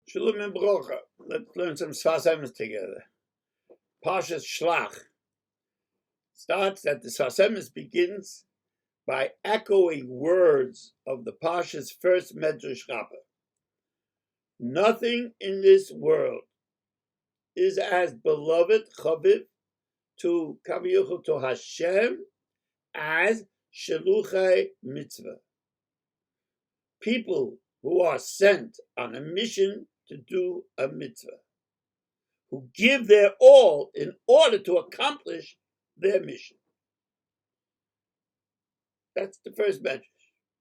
Shalom and Brocha. Let's learn some Sefas Emes together. Parsha Shelach starts that the Sefas Emes begins by echoing words of the Parsha's first Medrash Rabbah. Nothing in this world is as beloved chaviv to Kaviyuchel to Hashem as Sheluchai Mitzvah. People who are sent on a mission to do a mitzvah, who give their all in order to accomplish their mission. That's the first message.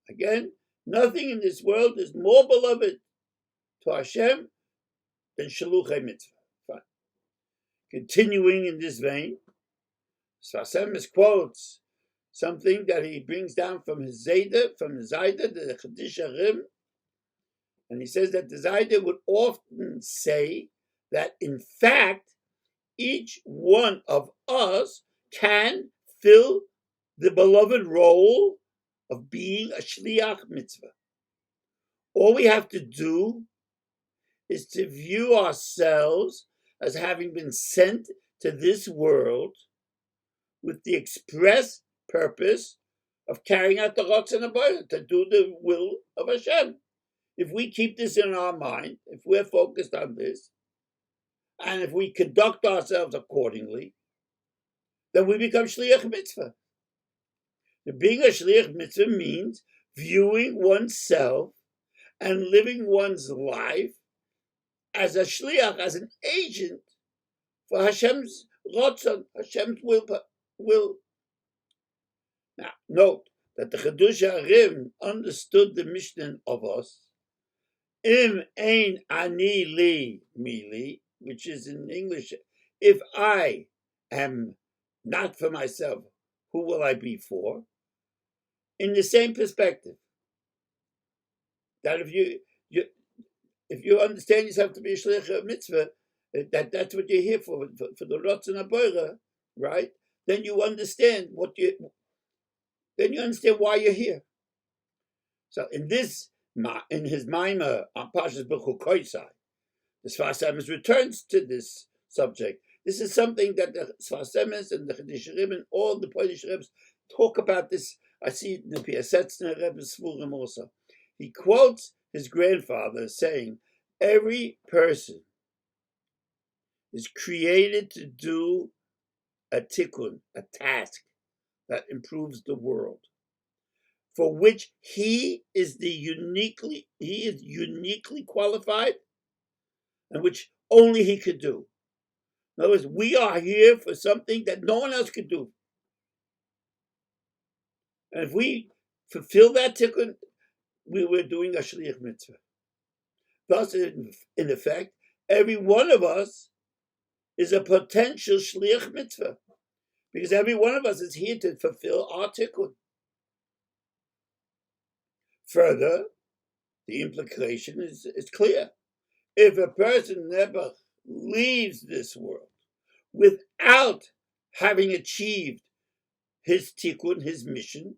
Again, nothing in this world is more beloved to Hashem than Sheluchai Mitzvah. Fine. Continuing in this vein, Sefas Emes quotes something that he brings down from his Zayda, the Chadish Arim, and he says that the Zayda would often say that in fact, each one of us can fill the beloved role of being a Shliach Mitzvah. All we have to do is to view ourselves as having been sent to this world with the express purpose of carrying out the Ratzon HaBoreh, to do the will of Hashem. If we keep this in our mind, if we're focused on this, and if we conduct ourselves accordingly, then we become Shliach Mitzvah. Being a Shliach Mitzvah means viewing oneself and living one's life as a Shliach, as an agent for Hashem's Ratzon, Hashem's will. Now, note that the Chiddush Arim understood the Mishnah of us, Im ein ani li mili, which is in English, if I am not for myself, who will I be for? In the same perspective, that if you understand yourself to be a Shliach Mitzvah, that's what you're here for the Ratzon HaBoreh, right? Then you understand why you're here. So in his Maimah on Parshas B'chu Koisai, the Sefas Emes returns to this subject. This is something that the Sefas Emes and the Chadish Rebbe and all the Polish Rebbes talk about this. I see it in the Piasetzner Rebbe's Svurim also. He quotes his grandfather saying, every person is created to do a tikkun, a task that improves the world, for which he is uniquely qualified, and which only he could do. In other words, we are here for something that no one else could do. And if we fulfill that tikkun, we were doing a Shliach Mitzvah. Thus, in effect, every one of us is a potential Shliach Mitzvah, because every one of us is here to fulfill our tikkun. Further, the implication is clear. If a person never leaves this world without having achieved his tikkun, his mission,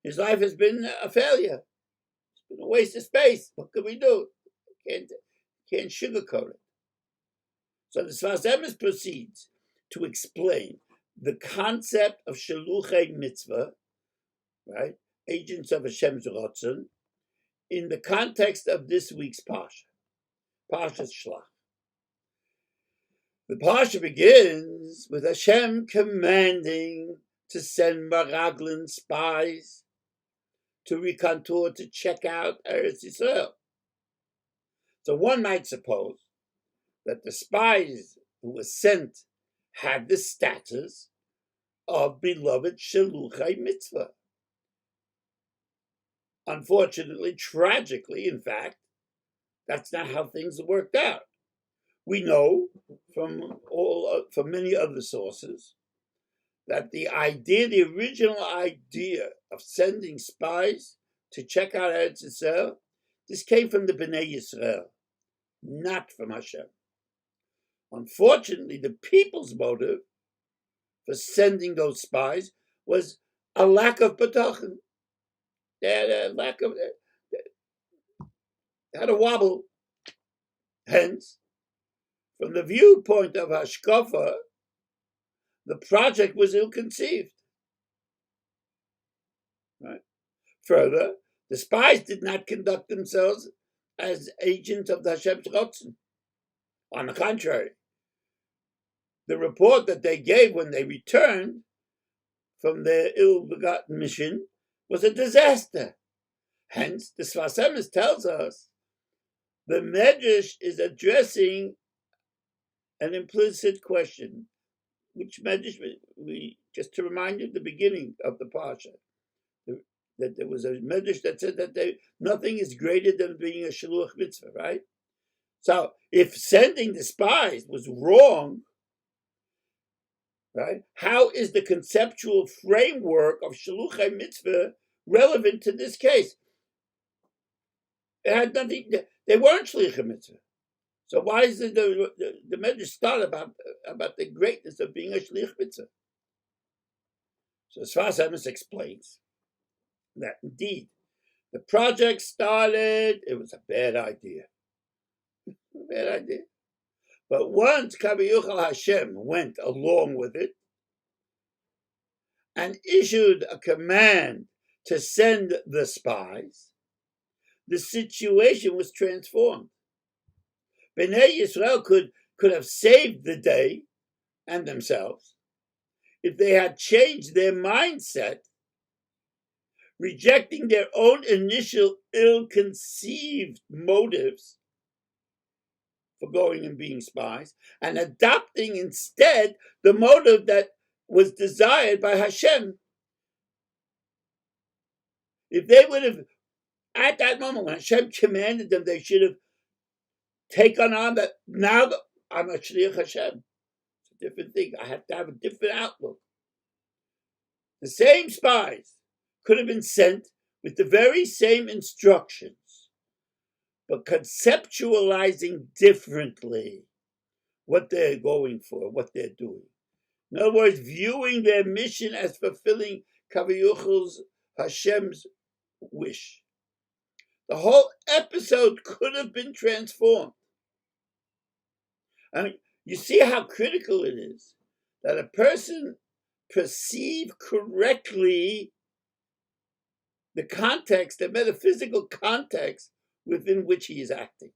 his life has been a failure. It's been a waste of space. What can we do? Can't sugarcoat it. So the Sefas Emes proceeds to explain the concept of Sheluchei Mitzvah, right? Agents of Hashem's Ratzon, in the context of this week's Parsha, Parsha Shelach. The Parsha begins with Hashem commanding to send Maraglin spies to recontour, to check out Eretz Yisrael. So one might suppose that the spies who were sent had the status of beloved Sheluchai Mitzvah. Unfortunately, tragically, in fact, that's not how things worked out. We know from many other sources that the original idea of sending spies to check out Eretz Yisrael, this came from the Bnei Yisrael, not from Hashem. Unfortunately, the people's motive for sending those spies was a lack of bitachon. They had a wobble. Hence, from the viewpoint of Hashkafa, the project was ill-conceived. Right? Further, the spies did not conduct themselves as agents of the Hashem's Rotzen. On the contrary, the report that they gave when they returned from their ill-begotten mission was a disaster. Hence, the Sefas Emes tells us the Medrash is addressing an implicit question. Which Medrash? Just to remind you, the beginning of the Parsha, that there was a Medrash that said that nothing is greater than being a Shaluch mitzvah, right? So, if sending the spies was wrong, right, how is the conceptual framework of Shaluchai mitzvah relevant to this case? It had nothing. They weren't Shlichai mitzvah. So why is the Medrash start about the greatness of being a Shlich mitzvah? So Sefas Emes explains that indeed the project started. It was a bad idea. But once Kaviyuchal Hashem went along with it and issued a command to send the spies, the situation was transformed. Bnei Yisrael could have saved the day and themselves if they had changed their mindset, rejecting their own initial ill-conceived motives for going and being spies, and adopting instead the motive that was desired by Hashem. If they would have, at that moment when Hashem commanded them, they should have taken on that, now I'm a Shliach Hashem. It's a different thing. I have to have a different outlook. The same spies could have been sent with the very same instructions, but conceptualizing differently what they're going for, what they're doing. In other words, viewing their mission as fulfilling Kaviyuchal's Hashem's wish. The whole episode could have been transformed. I mean, you see how critical it is that a person perceive correctly the context, the metaphysical context within which he is acting.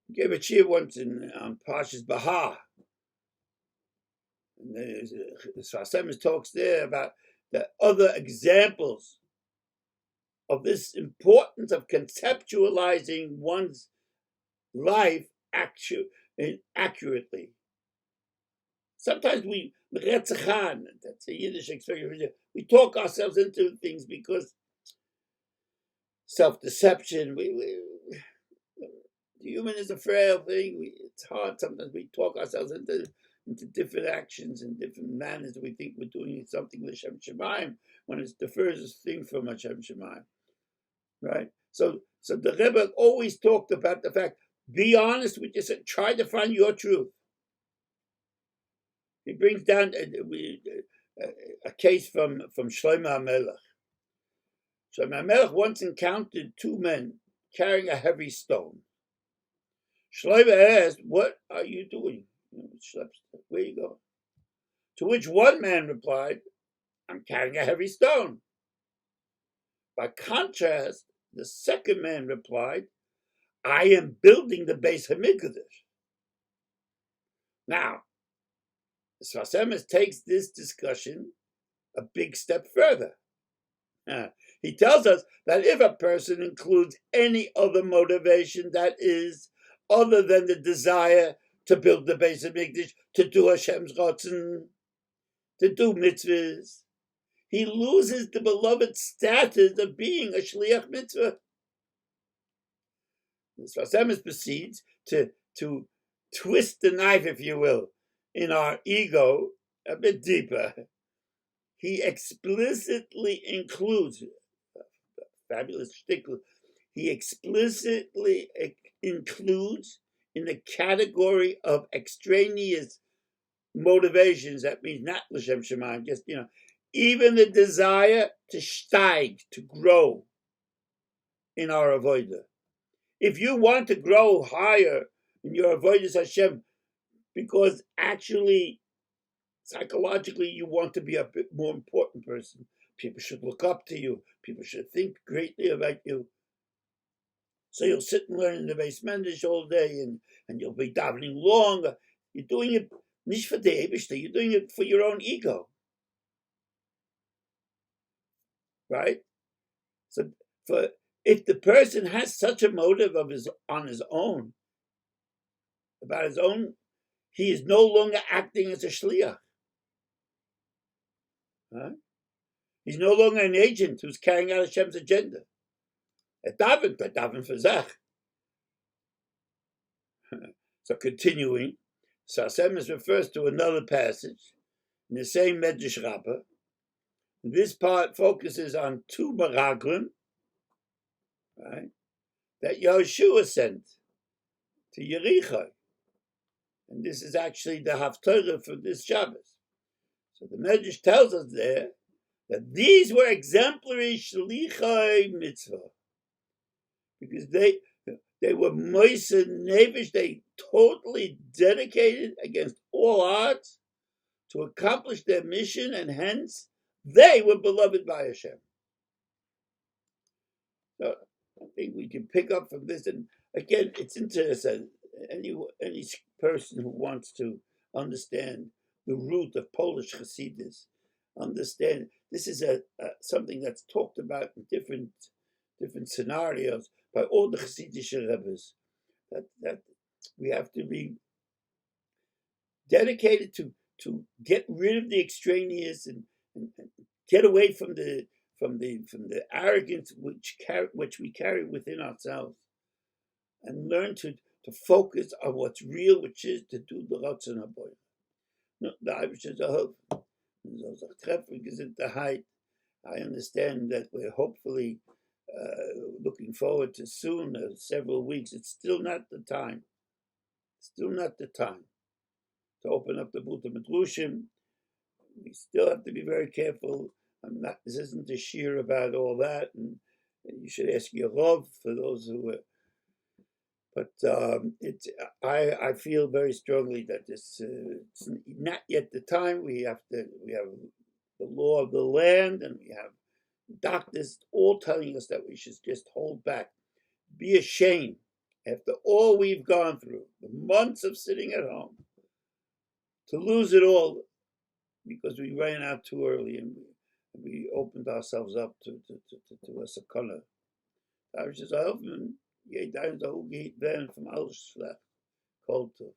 I gave a cheer once on Parsha's Bahar. The Sefas Emes talks there about the other examples of this importance of conceptualizing one's life accurately. Sometimes that's a Yiddish expression, we talk ourselves into things because self-deception, the human is a frail thing, it's hard, sometimes we talk ourselves into different actions and different manners. We think we're doing something with Hashem Shemayim when it's the furthest thing from Hashem Shemayim, right? So the Rebbe always talked about the fact, be honest with yourself, try to find your truth. He brings down a case from Shlomo HaMelech. Shlomo HaMelech once encountered two men carrying a heavy stone. Shlomo asked, "What are you doing? Where are you going?" To which one man replied, "I'm carrying a heavy stone." By contrast, the second man replied, "I am building the Beis HaMikdash." Now, Sefas Emes takes this discussion a big step further. He tells us that if a person includes any other motivation that is other than the desire to build the Beis HaMikdash, to do Hashem's Ratzon, to do mitzvahs, he loses the beloved status of being a Shliach mitzvah. Sefas Emes proceeds to twist the knife, if you will, in our ego a bit deeper. He explicitly includes, fabulous shtickle, he explicitly includes in the category of extraneous motivations, that means not l'shem shemayim, just, even the desire to steig, to grow in our avodah. if you want to grow higher in your avodas Hashem, because actually, psychologically, you want to be a bit more important person. People should look up to you. People should think greatly about you. So you'll sit and learn in the Beis Mendish all day, and you'll be davening long. You're doing it nicht for the Eibishter, you're doing it for your own ego. Right? So if the person has such a motive on his own, about his own, he is no longer acting as a shliach. Right? He's no longer an agent who's carrying out Hashem's agenda. Daven for Zach. So continuing, Sefas Emes refers to another passage in the same Medrash Rabbah. This part focuses on two Meraglim, right, that Yahushua sent to Yericho. And this is actually the Haftarah for this Shabbos. So the Medrash tells us there that these were exemplary Shlichai mitzvah, because they were Moiseh Nevish, they totally dedicated against all odds to accomplish their mission, and hence they were beloved by Hashem. So I think we can pick up from this, and again, it's interesting. Any person who wants to understand the root of Polish Hasidus, understand this is something that's talked about in different scenarios by all the Hasidic Rebbes, that we have to be dedicated to get rid of the extraneous and get away from the arrogance which we carry within ourselves, and learn to focus on what's real, which is to do the Ratzon HaBoy. No, the Aish Kodesh. I understand that we're hopefully looking forward to soon, several weeks. It's still not the time. Still not the time to open up the Buta Medrushim. We still have to be very careful. This isn't a shir about all that, and you should ask your Rav for those who. But I feel very strongly that it's not yet the time. We have the law of the land, and we have doctors all telling us that we should just hold back. Be ashamed after all we've gone through, the months of sitting at home, to lose it all because we ran out too early and we opened ourselves up to a sakana. I was just hoping, from Shelach, called to.